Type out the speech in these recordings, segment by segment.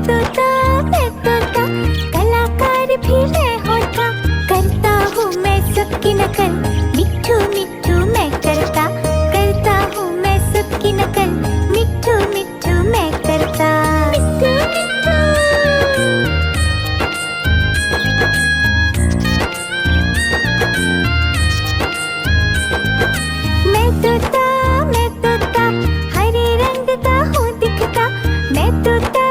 मैं तोता, कलाकार भी मैं होता, करता हूँ मैं सबकी नकल, मिट्ठू मिट्ठू मैं करता हूँ मैं सबकी नकल, मिट्ठू मिट्ठू मैं करता। मिट्ठू मैं तोता, हरे रंग का हूँ दिखता, मैं तोता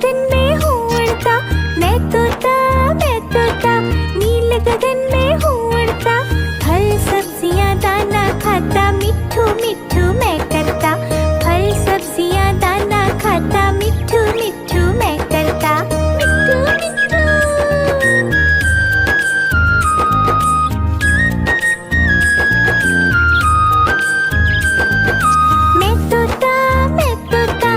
गगन में हूँ उड़ता, मैं तोता नील गगन में हूँ उड़ता। फल सब्जियाँ दाना खाता, मिट्ठू मिट्ठू मैं करता। फल सब्जियाँ दाना खाता, मिट्ठू मिट्ठू मैं करता। मिट्ठू मिट्ठू। मैं तोता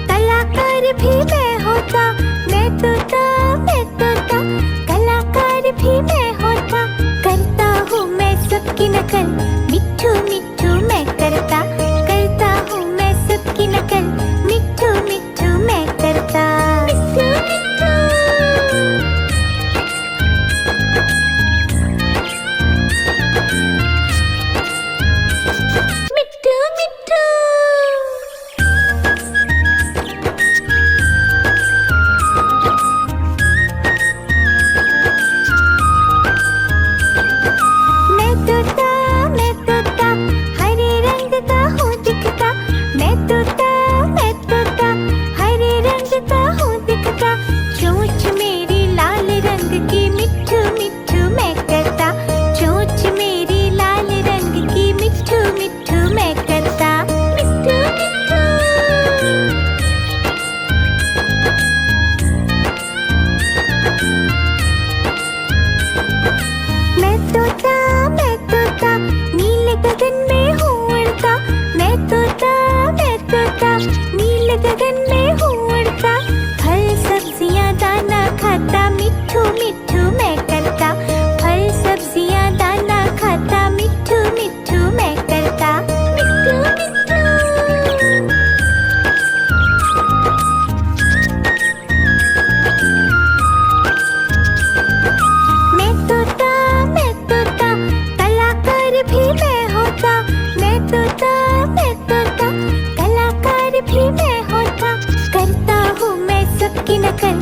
कलाकार भी मैं होता। मैं तोता कलाकार भी मैं होता। करता हूँ मैं सबकी नकल, मिट्ठू मिट्ठू मैं करता। करता हूँ मैं सबकी नकल, मिट्ठू मिट्ठू मैं करता। मिट्ठू मिट्ठू। मिट्ठू मिट्ठू। मैं तोता हरे रंग का हूँ दिखता। मैं तोता हरे रंग का हूँ दिखता। चोंच मेरी लाल रंग की, मिट्ठू मिट्ठू मैं करता। चोंच मेरी लाल रंग की, मिट्ठू मिट्ठू मैं करता। मिट्ठू मिट्ठू। मैं तोता नील गगन में हूँ उड़ता। मैं तोता नील गगन में हूँ उड़ता। फल सब्जियाँ दाना खाता, मिट्ठू मिट्ठू मैं करता। फल सब्जियाँ दाना खाता, मिट्ठू मिट्ठू मैं करता। मिट्ठू मिट्ठू। मैं तोता कलाकार भी मैं होता। मैं तोता कलाकार भी मैं होता। करता हूँ मैं सबकी नकल,